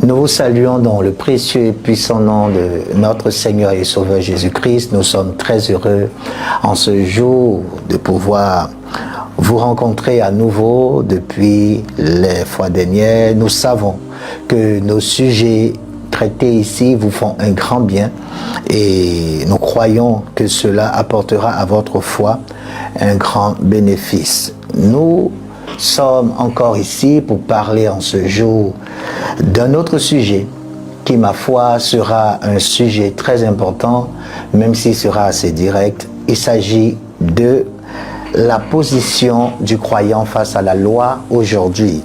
Nous vous saluons dans le précieux et puissant nom de notre Seigneur et Sauveur Jésus-Christ. Nous sommes très heureux en ce jour de pouvoir vous rencontrer à nouveau depuis les fois dernières. Nous savons que nos sujets traités ici vous font un grand bien et nous croyons que cela apportera à votre foi un grand bénéfice. Nous sommes encore ici pour parler en ce jour d'un autre sujet qui, ma foi, sera un sujet très important, même s'il sera assez direct. Il s'agit de la position du croyant face à la loi aujourd'hui.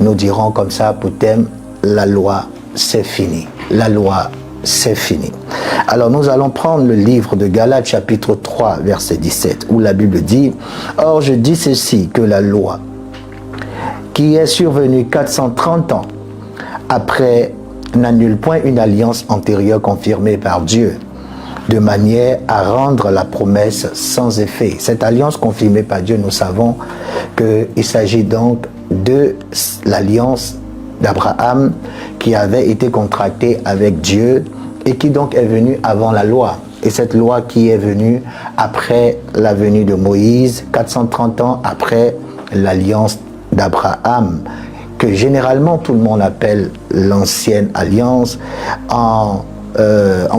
Nous dirons comme ça pour thème, la loi, c'est fini. La loi, c'est fini. Alors nous allons prendre le livre de Galates chapitre 3, verset 17, où la Bible dit « Or je dis ceci, que la loi, qui est survenue 430 ans après, n'annule point une alliance antérieure confirmée par Dieu, de manière à rendre la promesse sans effet. » Cette alliance confirmée par Dieu, nous savons qu'il s'agit donc de l'alliance d'Abraham qui avait été contractée avec Dieu et qui donc est venue avant la loi. Et cette loi qui est venue après la venue de Moïse, 430 ans après l'alliance d'Abraham, que généralement tout le monde appelle l'ancienne alliance, en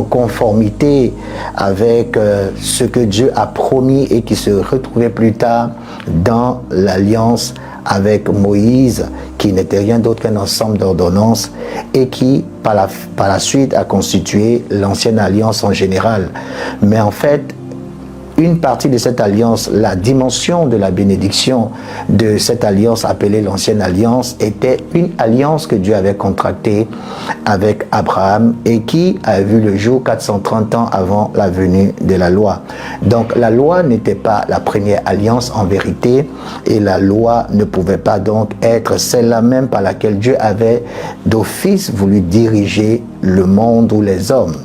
conformité avec ce que Dieu a promis et qui se retrouvait plus tard dans l'alliance avec Moïse, qui n'était rien d'autre qu'un ensemble d'ordonnances et qui, par la suite, a constitué l'ancienne alliance en général. Mais en fait, une partie de cette alliance, la dimension de la bénédiction de cette alliance appelée l'ancienne alliance, était une alliance que Dieu avait contractée avec Abraham et qui a vu le jour 430 ans avant la venue de la loi. Donc la loi n'était pas la première alliance en vérité et la loi ne pouvait pas donc être celle-là même par laquelle Dieu avait d'office voulu diriger le monde ou les hommes.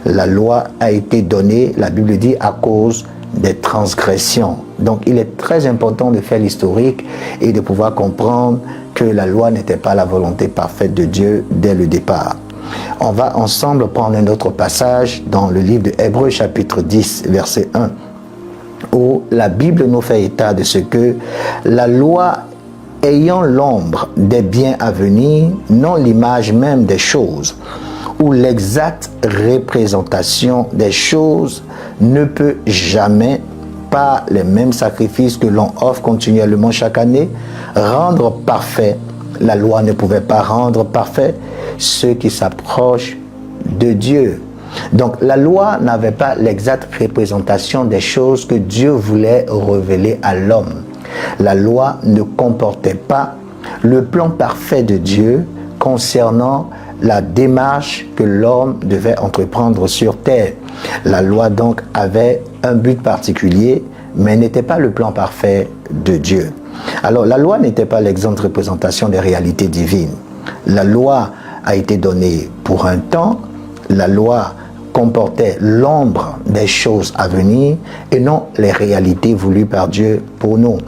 La loi a été donnée, la Bible dit, à cause des transgressions. Donc il est très important de faire l'historique et de pouvoir comprendre que la loi n'était pas la volonté parfaite de Dieu dès le départ. On va ensemble prendre un autre passage dans le livre de Hébreux chapitre 10 verset 1 où la Bible nous fait état de ce que la loi ayant l'ombre des biens à venir, non l'image même des choses, où l'exacte représentation des choses ne peut jamais, par les mêmes sacrifices que l'on offre continuellement chaque année, rendre parfait. La loi ne pouvait pas rendre parfait ceux qui s'approchent de Dieu. Donc la loi n'avait pas l'exacte représentation des choses que Dieu voulait révéler à l'homme. La loi ne comportait pas le plan parfait de Dieu concernant la démarche que l'homme devait entreprendre sur terre. La loi donc avait un but particulier, mais n'était pas le plan parfait de Dieu. Alors la loi n'était pas l'exacte représentation des réalités divines. La loi a été donnée pour un temps, la loi comportait l'ombre des choses à venir et non les réalités voulues par Dieu pour nous.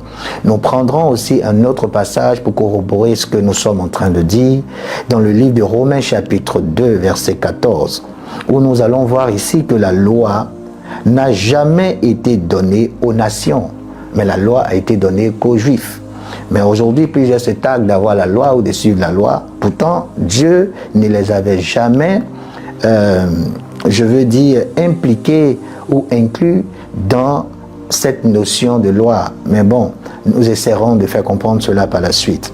Nous prendrons aussi un autre passage pour corroborer ce que nous sommes en train de dire dans le livre de Romains chapitre 2 verset 14 où nous allons voir ici que la loi n'a jamais été donnée aux nations, mais la loi a été donnée qu'aux Juifs. Mais aujourd'hui, plusieurs se targuent d'avoir la loi ou de suivre la loi. Pourtant, Dieu ne les avait jamais impliqués ou inclus dans cette notion de loi. Mais bon, nous essaierons de faire comprendre cela par la suite.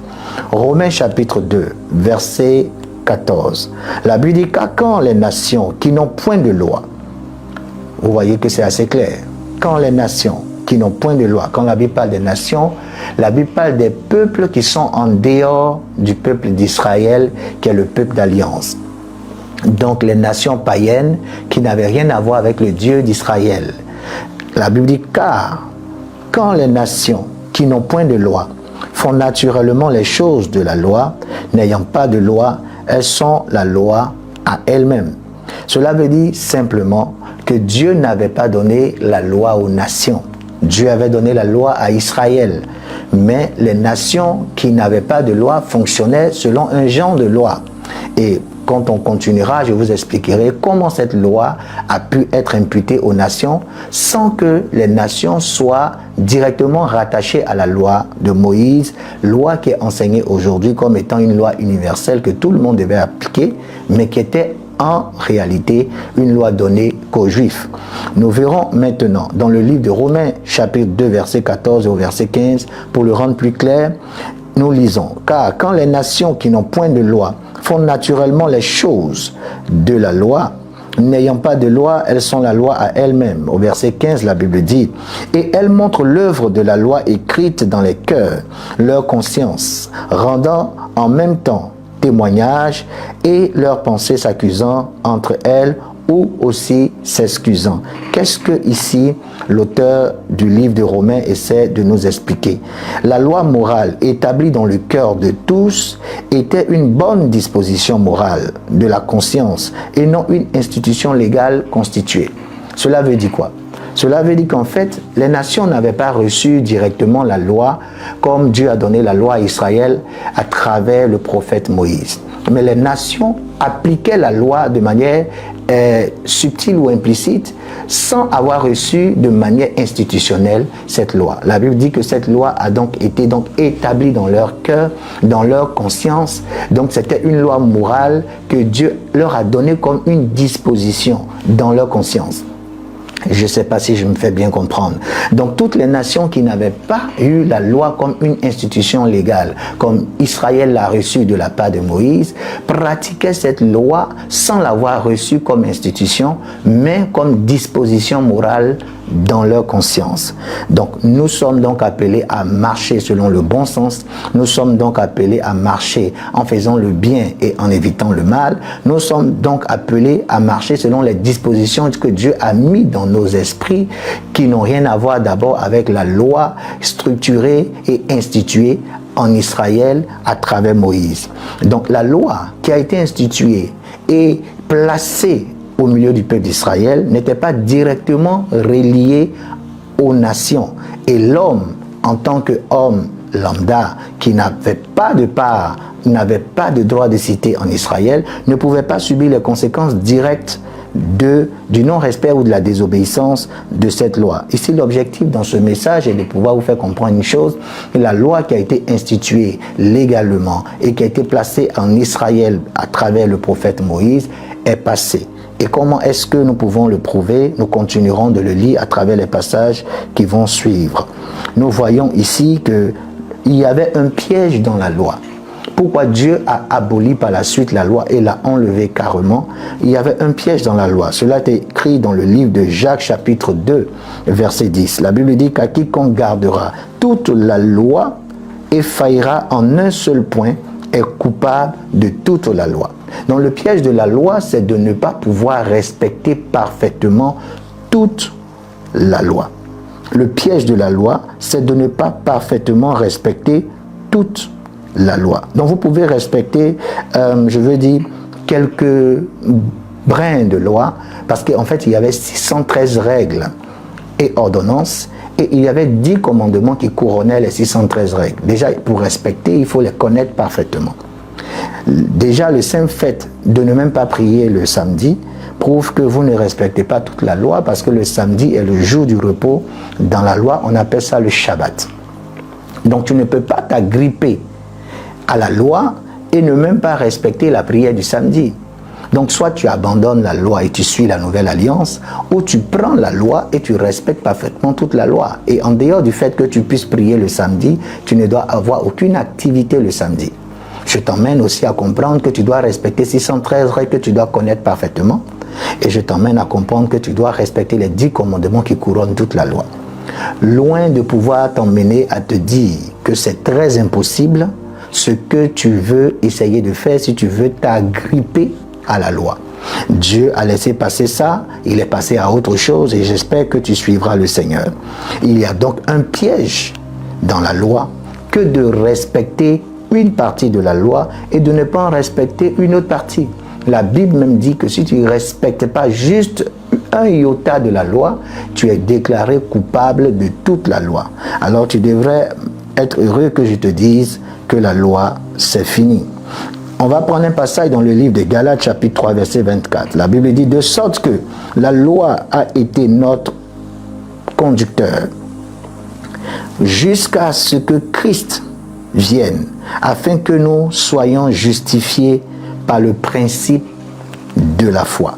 Romains chapitre 2, verset 14. La Bible dit qu'à quand les nations qui n'ont point de loi, vous voyez que c'est assez clair, quand les nations qui n'ont point de loi, quand la Bible parle des nations, la Bible parle des peuples qui sont en dehors du peuple d'Israël, qui est le peuple d'alliance. Donc les nations païennes qui n'avaient rien à voir avec le Dieu d'Israël. La Bible dit car quand les nations qui n'ont point de loi font naturellement les choses de la loi, n'ayant pas de loi, elles sont la loi à elles-mêmes. Cela veut dire simplement que Dieu n'avait pas donné la loi aux nations. Dieu avait donné la loi à Israël. Mais les nations qui n'avaient pas de loi fonctionnaient selon un genre de loi. Et quand on continuera, je vous expliquerai comment cette loi a pu être imputée aux nations sans que les nations soient directement rattachées à la loi de Moïse, loi qui est enseignée aujourd'hui comme étant une loi universelle que tout le monde devait appliquer, mais qui était en réalité une loi donnée qu'aux Juifs. Nous verrons maintenant dans le livre de Romains, chapitre 2, verset 14 au verset 15, pour le rendre plus clair, nous lisons, car quand les nations qui n'ont point de loi font naturellement les choses de la loi, n'ayant pas de loi, elles sont la loi à elles-mêmes. Au verset 15, la Bible dit, et elles montrent l'œuvre de la loi écrite dans les cœurs, leur conscience, rendant en même temps témoignage et leurs pensées s'accusant entre elles ou aussi s'excusant. Qu'est-ce que ici l'auteur du livre de Romains essaie de nous expliquer? La loi morale établie dans le cœur de tous était une bonne disposition morale de la conscience et non une institution légale constituée. Cela veut dire quoi? Cela veut dire qu'en fait, les nations n'avaient pas reçu directement la loi comme Dieu a donné la loi à Israël à travers le prophète Moïse. Mais les nations appliquaient la loi de manière subtile ou implicite sans avoir reçu de manière institutionnelle cette loi. La Bible dit que cette loi a donc été établie dans leur cœur, dans leur conscience. Donc c'était une loi morale que Dieu leur a donnée comme une disposition dans leur conscience. Je ne sais pas si je me fais bien comprendre. Donc toutes les nations qui n'avaient pas eu la loi comme une institution légale, comme Israël l'a reçue de la part de Moïse, pratiquaient cette loi sans l'avoir reçue comme institution, mais comme disposition morale dans leur conscience. Donc nous sommes donc appelés à marcher selon le bon sens, nous sommes donc appelés à marcher en faisant le bien et en évitant le mal, nous sommes donc appelés à marcher selon les dispositions que Dieu a mis dans nos esprits qui n'ont rien à voir d'abord avec la loi structurée et instituée en Israël à travers Moïse. Donc la loi qui a été instituée et placée au milieu du peuple d'Israël n'était pas directement reliée aux nations. Et l'homme, en tant qu'homme lambda, qui n'avait pas de part, n'avait pas de droit de cité en Israël, ne pouvait pas subir les conséquences directes du non-respect ou de la désobéissance de cette loi. Ici, l'objectif dans ce message est de pouvoir vous faire comprendre une chose, la loi qui a été instituée légalement et qui a été placée en Israël à travers le prophète Moïse est passée. Et comment est-ce que nous pouvons le prouver? Nous continuerons de le lire à travers les passages qui vont suivre. Nous voyons ici qu'il y avait un piège dans la loi. Pourquoi Dieu a aboli par la suite la loi et l'a enlevée carrément? Il y avait un piège dans la loi. Cela est écrit dans le livre de Jacques chapitre 2, verset 10. La Bible dit qu'à quiconque gardera toute la loi et faillira en un seul point est coupable de toute la loi. Donc le piège de la loi, c'est de ne pas pouvoir respecter parfaitement toute la loi. Le piège de la loi, c'est de ne pas parfaitement respecter toute la loi. Donc vous pouvez respecter, je veux dire, quelques brins de loi, parce qu'en fait, il y avait 613 règles et ordonnances, et il y avait 10 commandements qui couronnaient les 613 règles. Déjà, pour respecter, il faut les connaître parfaitement. Déjà, le simple fait de ne même pas prier le samedi prouve que vous ne respectez pas toute la loi, parce que le samedi est le jour du repos. Dans la loi, on appelle ça le Shabbat. Donc, tu ne peux pas t'agripper à la loi et ne même pas respecter la prière du samedi. Donc, soit tu abandonnes la loi et tu suis la nouvelle alliance, ou tu prends la loi et tu respectes parfaitement toute la loi. Et en dehors du fait que tu puisses prier le samedi, tu ne dois avoir aucune activité le samedi. Je t'emmène aussi à comprendre que tu dois respecter 613 règles que tu dois connaître parfaitement. Et je t'emmène à comprendre que tu dois respecter les 10 commandements qui couronnent toute la loi. Loin de pouvoir t'emmener à te dire que c'est très impossible ce que tu veux essayer de faire si tu veux t'agripper à la loi. Dieu a laissé passer ça, il est passé à autre chose et j'espère que tu suivras le Seigneur. Il y a donc un piège dans la loi que de respecter une partie de la loi et de ne pas en respecter une autre partie. La Bible même dit que si tu ne respectes pas juste un iota de la loi, tu es déclaré coupable de toute la loi. Alors tu devrais être heureux que je te dise que la loi, c'est fini. On va prendre un passage dans le livre de Galates, chapitre 3, verset 24. La Bible dit, de sorte que la loi a été notre conducteur jusqu'à ce que Christ vienne, afin que nous soyons justifiés par le principe de la foi.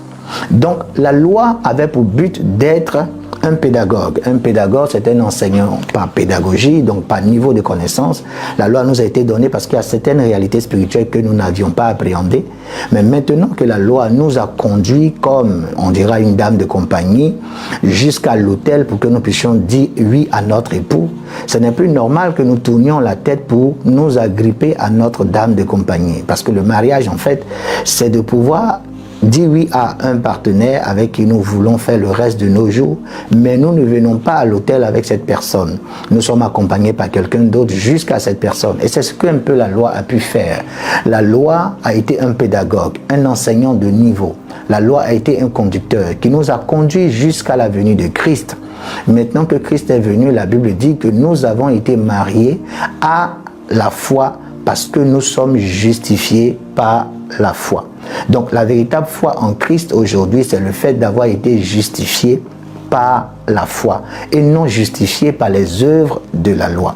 Donc, la loi avait pour but d'être un pédagogue. Un pédagogue, c'est un enseignant par pédagogie, donc par niveau de connaissance. La loi nous a été donnée parce qu'il y a certaines réalités spirituelles que nous n'avions pas appréhendées. Mais maintenant que la loi nous a conduits comme, on dira, une dame de compagnie, jusqu'à l'autel pour que nous puissions dire oui à notre époux, ce n'est plus normal que nous tournions la tête pour nous agripper à notre dame de compagnie. Parce que le mariage, en fait, c'est de pouvoir dire oui à un partenaire avec qui nous voulons faire le reste de nos jours, mais nous ne venons pas à l'hôtel avec cette personne. Nous sommes accompagnés par quelqu'un d'autre jusqu'à cette personne. Et c'est ce qu'un peu la loi a pu faire. La loi a été un pédagogue, un enseignant de niveau. La loi a été un conducteur qui nous a conduits jusqu'à la venue de Christ. Maintenant que Christ est venu, la Bible dit que nous avons été mariés à la foi parce que nous sommes justifiés par la foi. Donc la véritable foi en Christ aujourd'hui, c'est le fait d'avoir été justifié par la foi et non justifié par les œuvres de la loi.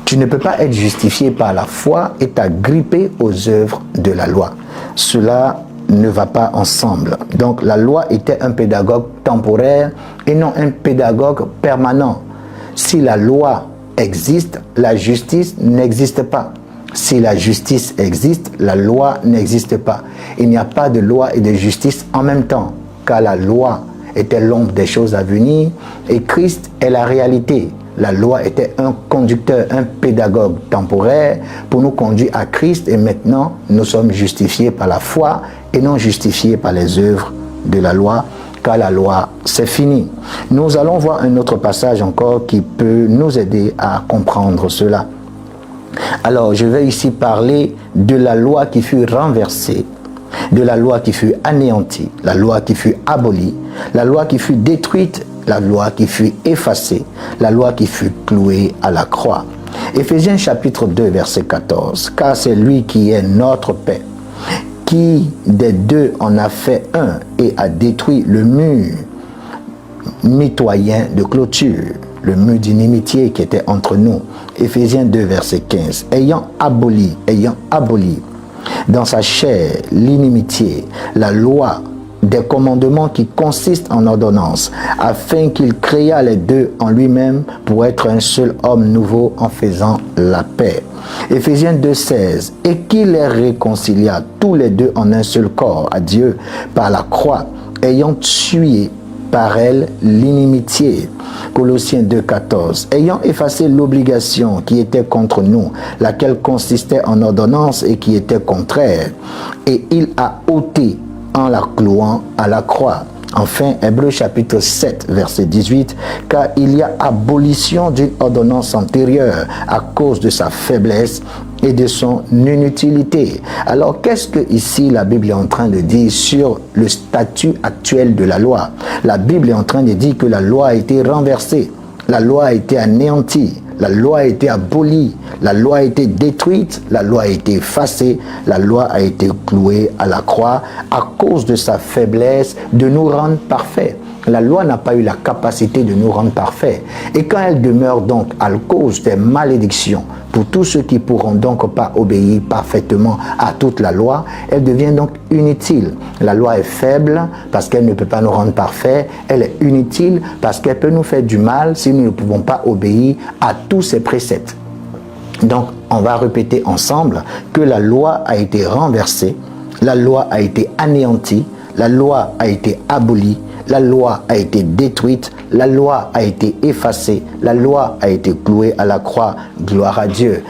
Tu ne peux pas être justifié par la foi et t'agripper aux œuvres de la loi. Cela ne va pas ensemble. Donc la loi était un pédagogue temporaire et non un pédagogue permanent. Si la loi existe, la justice n'existe pas. Si la justice existe, la loi n'existe pas. Il n'y a pas de loi et de justice en même temps, car la loi était l'ombre des choses à venir et Christ est la réalité. La loi était un conducteur, un pédagogue temporaire pour nous conduire à Christ et maintenant nous sommes justifiés par la foi et non justifiés par les œuvres de la loi, car la loi c'est fini. Nous allons voir un autre passage encore qui peut nous aider à comprendre cela. Alors, je vais ici parler de la loi qui fut renversée, de la loi qui fut anéantie, la loi qui fut abolie, la loi qui fut détruite, la loi qui fut effacée, la loi qui fut clouée à la croix. Éphésiens chapitre 2, verset 14. Car c'est lui qui est notre paix, qui des deux en a fait un et a détruit le mur mitoyen de clôture, le mur d'inimitié qui était entre nous. Éphésiens 2, verset 15. Ayant aboli dans sa chair l'inimitié, la loi des commandements qui consistent en ordonnance, afin qu'il créât les deux en lui-même pour être un seul homme nouveau en faisant la paix. Éphésiens 2, 16. Et qu'il les réconcilia tous les deux en un seul corps à Dieu par la croix, ayant tué par elle l'inimitié. Colossiens 2, 14. Ayant effacé l'obligation qui était contre nous, laquelle consistait en ordonnance et qui était contraire, et il a ôté en la clouant à la croix. Enfin, Hébreux chapitre 7, verset 18, car il y a abolition d'une ordonnance antérieure à cause de sa faiblesse et de son inutilité. Alors, qu'est-ce que ici la Bible est en train de dire sur le statut actuel de la loi? La Bible est en train de dire que la loi a été renversée, la loi a été anéantie, la loi a été abolie, la loi a été détruite, la loi a été effacée, la loi a été clouée à la croix à cause de sa faiblesse de nous rendre parfaits. La loi n'a pas eu la capacité de nous rendre parfaits. Et quand elle demeure donc à cause des malédictions pour tous ceux qui pourront donc pas obéir parfaitement à toute la loi, elle devient donc inutile. La loi est faible parce qu'elle ne peut pas nous rendre parfaits. Elle est inutile parce qu'elle peut nous faire du mal si nous ne pouvons pas obéir à tous ses préceptes. Donc, on va répéter ensemble que la loi a été renversée, la loi a été anéantie, la loi a été abolie, la loi a été détruite, la loi a été effacée, la loi a été clouée à la croix. Gloire à Dieu.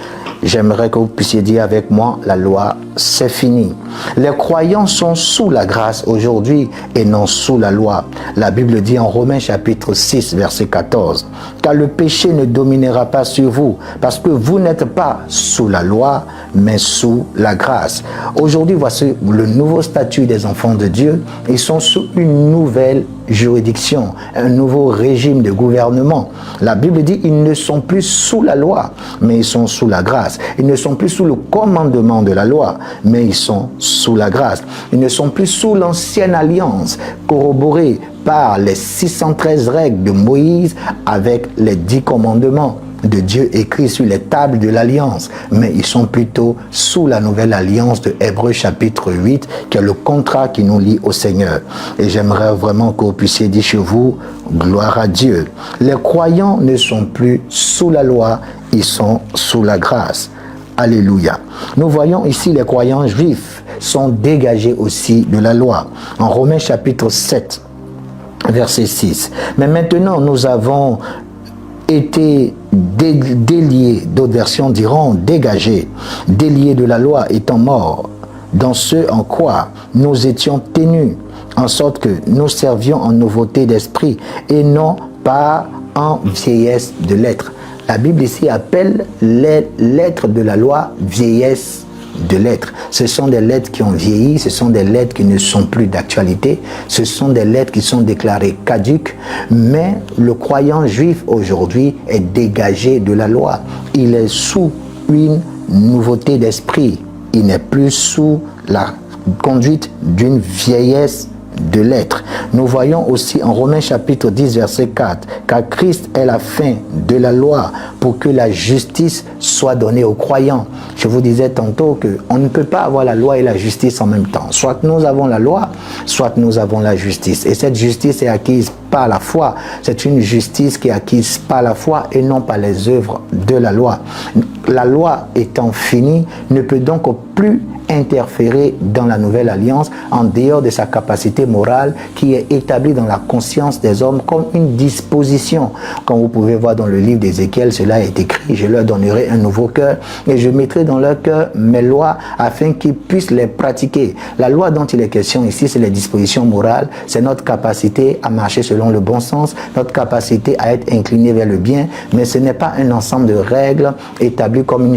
J'aimerais que vous puissiez dire avec moi, la loi, c'est fini. Les croyants sont sous la grâce aujourd'hui et non sous la loi. La Bible dit en Romains chapitre 6, verset 14, car le péché ne dominera pas sur vous, parce que vous n'êtes pas sous la loi, mais sous la grâce. Aujourd'hui, voici le nouveau statut des enfants de Dieu. Ils sont sous une nouvelle juridiction, un nouveau régime de gouvernement. La Bible dit ils ne sont plus sous la loi, mais ils sont sous la grâce. Ils ne sont plus sous le commandement de la loi, mais ils sont sous la grâce. Ils ne sont plus sous l'ancienne alliance, corroborée par les 613 règles de Moïse avec les 10 commandements de Dieu écrits sur les tables de l'alliance, mais ils sont plutôt sous la nouvelle alliance de Hébreux chapitre 8, qui est le contrat qui nous lie au Seigneur. Et j'aimerais vraiment que vous puissiez dire chez vous, gloire à Dieu. Les croyants ne sont plus sous la loi, ils sont sous la grâce. Alléluia. Nous voyons ici les croyants juifs sont dégagés aussi de la loi. En Romains chapitre 7, verset 6. Mais maintenant, nous avons été déliés, d'autres versions diront dégagés, déliés de la loi étant morts, dans ce en quoi nous étions tenus, en sorte que nous servions en nouveauté d'esprit et non pas en vieillesse de lettres. La Bible ici appelle les lettres de la loi vieillesse de lettres. Ce sont des lettres qui ont vieilli, ce sont des lettres qui ne sont plus d'actualité, ce sont des lettres qui sont déclarées caduques, mais le croyant juif aujourd'hui est dégagé de la loi. Il est sous une nouveauté d'esprit. Il n'est plus sous la conduite d'une vieillesse de lettres. Nous voyons aussi en Romains chapitre 10 verset 4 car Christ est la fin de la loi pour que la justice soit donnée aux croyants. Je vous disais tantôt qu'on ne peut pas avoir la loi et la justice en même temps. Soit nous avons la loi, soit nous avons la justice. Et cette justice est acquise par la foi. C'est une justice qui est acquise par la foi et non par les œuvres de la loi. La loi étant finie, ne peut donc plus interférer dans la nouvelle alliance en dehors de sa capacité morale qui est établie dans la conscience des hommes comme une disposition. Comme vous pouvez voir dans le livre d'Ézéchiel, cela est écrit, je leur donnerai un nouveau cœur et je mettrai dans leur cœur mes lois afin qu'ils puissent les pratiquer. La loi dont il est question ici, c'est les dispositions morales, c'est notre capacité à marcher selon le bon sens, notre capacité à être incliné vers le bien, mais ce n'est pas un ensemble de règles établies comme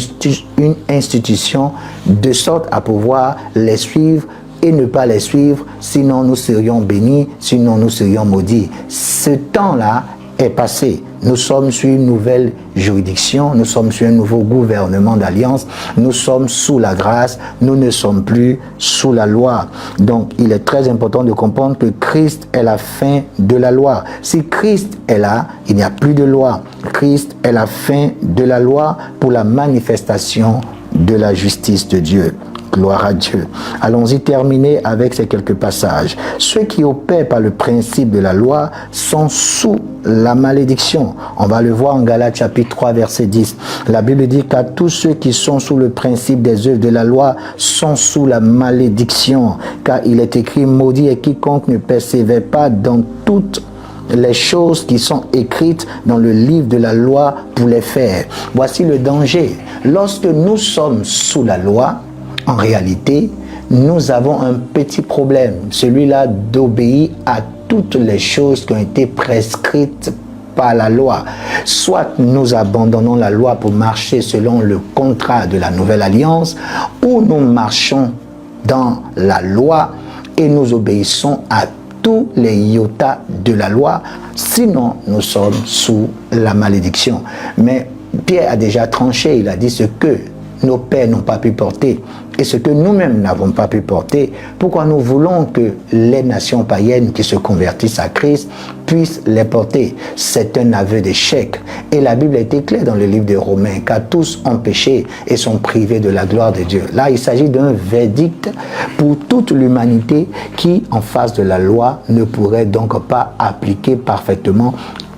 une institution de sorte à pouvoir les suivre et ne pas les suivre, sinon nous serions bénis, sinon nous serions maudits. Ce temps-là est passé. Nous sommes sur une nouvelle juridiction, nous sommes sur un nouveau gouvernement d'alliance, nous sommes sous la grâce, nous ne sommes plus sous la loi. Donc, il est très important de comprendre que Christ est la fin de la loi. Si Christ est là, il n'y a plus de loi. Christ est la fin de la loi pour la manifestation de la justice de Dieu. Gloire à Dieu. Allons-y terminer avec ces quelques passages. Ceux qui opèrent par le principe de la loi sont sous la malédiction. On va le voir en Galates chapitre 3 verset 10. La Bible dit qu'à tous ceux qui sont sous le principe des œuvres de la loi sont sous la malédiction. Car il est écrit maudit est quiconque ne persévère pas dans toutes les choses qui sont écrites dans le livre de la loi pour les faire. Voici le danger. Lorsque nous sommes sous la loi, en réalité, nous avons un petit problème, celui-là d'obéir à toutes les choses qui ont été prescrites par la loi. Soit nous abandonnons la loi pour marcher selon le contrat de la nouvelle alliance, ou nous marchons dans la loi et nous obéissons à tous les iotas de la loi, sinon nous sommes sous la malédiction. Mais Pierre a déjà tranché, il a dit ce que nos pères n'ont pas pu porter et ce que nous-mêmes n'avons pas pu porter. Pourquoi nous voulons que les nations païennes qui se convertissent à Christ puissent les porter? C'est un aveu d'échec. Et la Bible a été claire dans le livre de Romains, car tous ont péché et sont privés de la gloire de Dieu. Là, il s'agit d'un verdict pour toute l'humanité qui, en face de la loi, ne pourrait donc pas appliquer parfaitement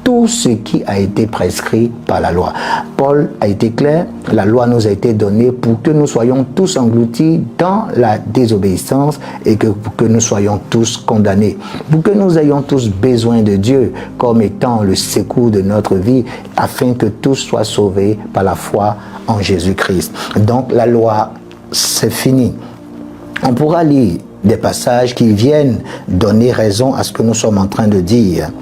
tout ce qui a été prescrit par la loi. Paul a été clair, la loi nous a été donnée pour que nous soyons tous engloutis dans la désobéissance et pour que nous soyons tous condamnés. Pour que nous ayons tous besoin de Dieu comme étant le secours de notre vie afin que tous soient sauvés par la foi en Jésus-Christ. Donc la loi, c'est fini. On pourra lire des passages qui viennent donner raison à ce que nous sommes en train de dire.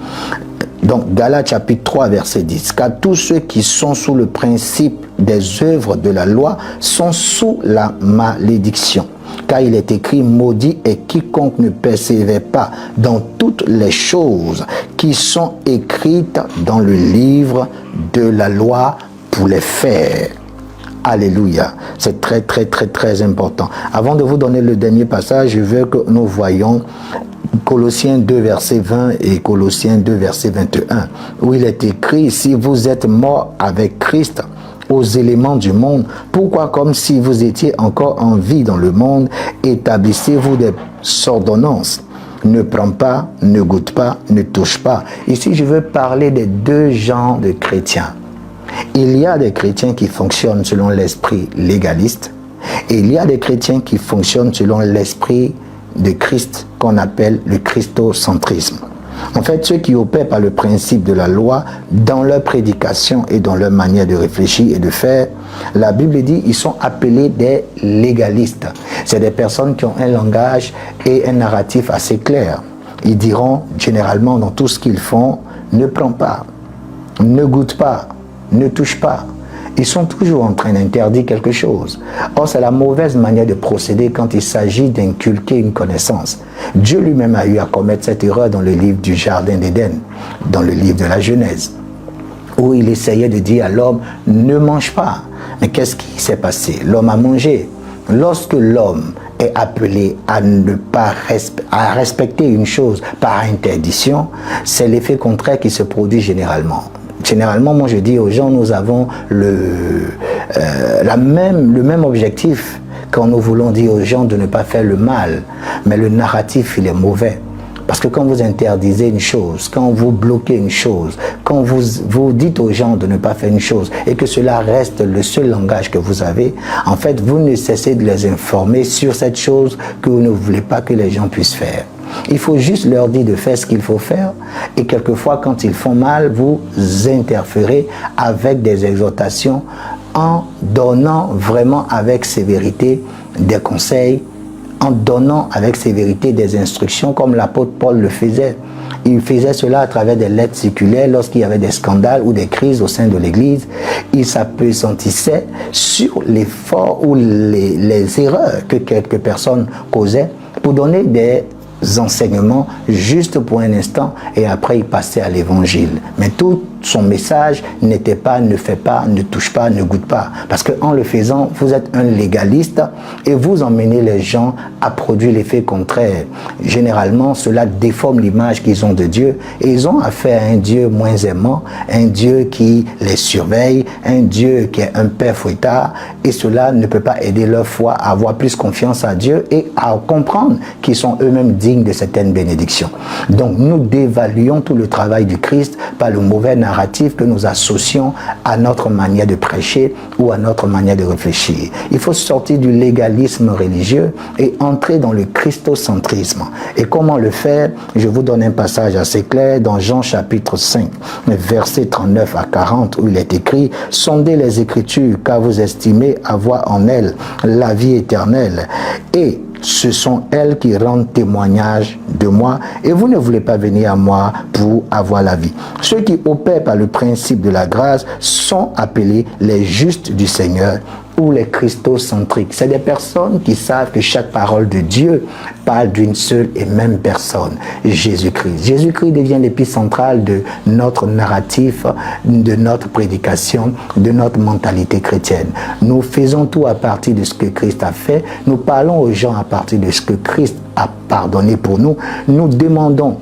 Donc, Galates chapitre 3, verset 10. Car tous ceux qui sont sous le principe des œuvres de la loi sont sous la malédiction. Car il est écrit, maudit est quiconque ne persévère pas dans toutes les choses qui sont écrites dans le livre de la loi pour les faire. Alléluia. C'est très, très, très, très important. Avant de vous donner le dernier passage, je veux que nous voyions Colossiens 2, verset 20 et Colossiens 2, verset 21, où il est écrit, si vous êtes morts avec Christ aux éléments du monde, pourquoi comme si vous étiez encore en vie dans le monde, établissez-vous des ordonnances? Ne prends pas, ne goûte pas, ne touche pas. Ici, je veux parler des deux genres de chrétiens. Il y a des chrétiens qui fonctionnent selon l'esprit légaliste et il y a des chrétiens qui fonctionnent selon l'esprit de Christ qu'on appelle le christocentrisme. En fait, ceux qui opèrent par le principe de la loi dans leur prédication et dans leur manière de réfléchir et de faire, la Bible dit ils sont appelés des légalistes. C'est des personnes qui ont un langage et un narratif assez clair. Ils diront généralement dans tout ce qu'ils font, ne prends pas, ne goûte pas, ne touche pas. Ils sont toujours en train d'interdire quelque chose. Or, c'est la mauvaise manière de procéder quand il s'agit d'inculquer une connaissance. Dieu lui-même a eu à commettre cette erreur dans le livre du Jardin d'Éden, dans le livre de la Genèse, où il essayait de dire à l'homme, ne mange pas. Mais qu'est-ce qui s'est passé? L'homme a mangé. Lorsque l'homme est appelé à ne pas respecter une chose par interdiction, c'est l'effet contraire qui se produit généralement. Généralement, moi je dis aux gens, nous avons le même objectif quand nous voulons dire aux gens de ne pas faire le mal. Mais le narratif, il est mauvais. Parce que quand vous interdisez une chose, quand vous bloquez une chose, quand vous dites aux gens de ne pas faire une chose et que cela reste le seul langage que vous avez, en fait, vous ne cessez de les informer sur cette chose que vous ne voulez pas que les gens puissent faire. Il faut juste leur dire de faire ce qu'il faut faire et quelquefois quand ils font mal, vous interférez avec des exhortations en donnant vraiment avec sévérité des conseils, en donnant avec sévérité des instructions comme l'apôtre Paul le faisait. Il faisait cela à travers des lettres circulaires lorsqu'il y avait des scandales ou des crises au sein de l'Église. Il s'appesantissait sur l'effort ou les erreurs que quelques personnes causaient pour donner des enseignements juste pour un instant et après il passait à l'évangile. Mais tout son message n'était pas ne fais pas, ne touche pas, ne goûte pas. Parce qu'en le faisant, vous êtes un légaliste et vous emmenez les gens à produire l'effet contraire. Généralement, cela déforme l'image qu'ils ont de Dieu et ils ont affaire à un Dieu moins aimant, un Dieu qui les surveille, un Dieu qui est un père fouettard et cela ne peut pas aider leur foi à avoir plus confiance à Dieu et à comprendre qu'ils sont eux-mêmes dignes de certaines bénédictions. Donc nous dévaluons tout le travail du Christ par le mauvais narratif que nous associons à notre manière de prêcher ou à notre manière de réfléchir. Il faut sortir du légalisme religieux et entrer dans le christocentrisme. Et comment le faire? Je vous donne un passage assez clair dans Jean chapitre 5, versets 39 à 40, où il est écrit « Sondez les Écritures, car vous estimez avoir en elles la vie éternelle. Et ce sont elles qui rendent témoignage de moi et vous ne voulez pas venir à moi pour avoir la vie. Ceux qui opèrent par le principe de la grâce sont appelés les justes du Seigneur ou les christocentriques. C'est des personnes qui savent que chaque parole de Dieu parle d'une seule et même personne, Jésus-Christ. Jésus-Christ devient l'épice centrale de notre narratif, de notre prédication, de notre mentalité chrétienne. Nous faisons tout à partir de ce que Christ a fait. Nous parlons aux gens à partir de ce que Christ a pardonné pour nous. Nous demandons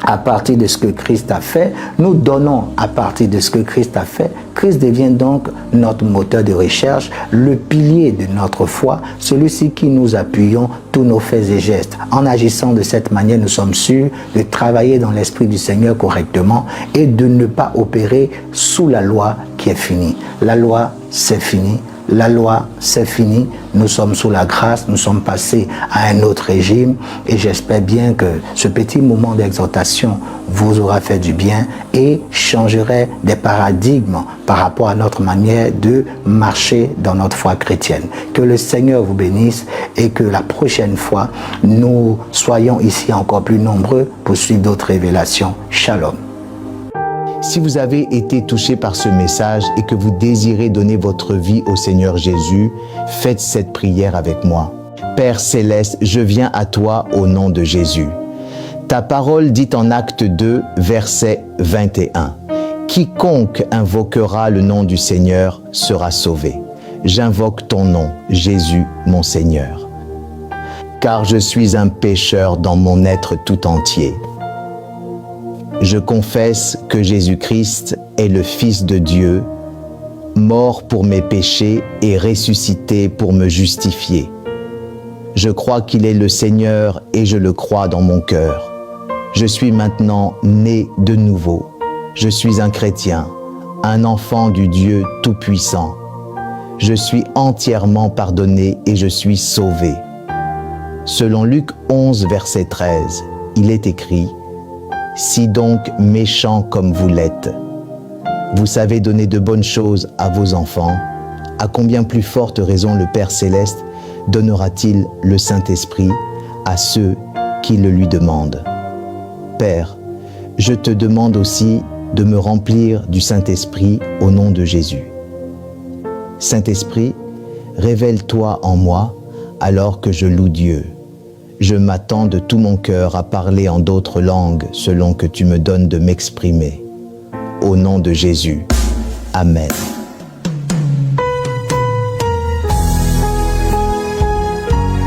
à partir de ce que Christ a fait, nous donnons à partir de ce que Christ a fait. Christ devient donc notre moteur de recherche, le pilier de notre foi, celui-ci qui nous appuyons tous nos faits et gestes. En agissant de cette manière, nous sommes sûrs de travailler dans l'esprit du Seigneur correctement et de ne pas opérer sous la loi qui est finie. La loi, c'est fini. La loi, c'est fini. Nous sommes sous la grâce, nous sommes passés à un autre régime et j'espère bien que ce petit moment d'exhortation vous aura fait du bien et changerait des paradigmes par rapport à notre manière de marcher dans notre foi chrétienne. Que le Seigneur vous bénisse et que la prochaine fois, nous soyons ici encore plus nombreux pour suivre d'autres révélations. Shalom. Si vous avez été touché par ce message et que vous désirez donner votre vie au Seigneur Jésus, faites cette prière avec moi. Père céleste, je viens à toi au nom de Jésus. Ta parole dit en Acte 2, verset 21. Quiconque invoquera le nom du Seigneur sera sauvé. J'invoque ton nom, Jésus, mon Seigneur. Car je suis un pécheur dans mon être tout entier. Je confesse que Jésus-Christ est le Fils de Dieu, mort pour mes péchés et ressuscité pour me justifier. Je crois qu'il est le Seigneur et je le crois dans mon cœur. Je suis maintenant né de nouveau. Je suis un chrétien, un enfant du Dieu Tout-Puissant. Je suis entièrement pardonné et je suis sauvé. Selon Luc 11, verset 13, il est écrit « Si donc méchants comme vous l'êtes, vous savez donner de bonnes choses à vos enfants, à combien plus forte raison le Père Céleste donnera-t-il le Saint-Esprit à ceux qui le lui demandent. Père, je te demande aussi de me remplir du Saint-Esprit au nom de Jésus. Saint-Esprit, révèle-toi en moi alors que je loue Dieu. Je m'attends de tout mon cœur à parler en d'autres langues selon que tu me donnes de m'exprimer. Au nom de Jésus. Amen.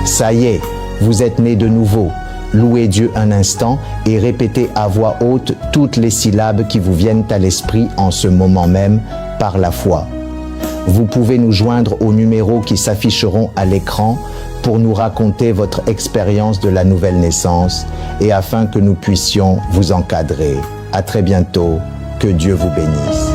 Ça y est, vous êtes nés de nouveau. Louez Dieu un instant et répétez à voix haute toutes les syllabes qui vous viennent à l'esprit en ce moment même par la foi. Vous pouvez nous joindre aux numéros qui s'afficheront à l'écran pour nous raconter votre expérience de la nouvelle naissance et afin que nous puissions vous encadrer. À très bientôt. Que Dieu vous bénisse.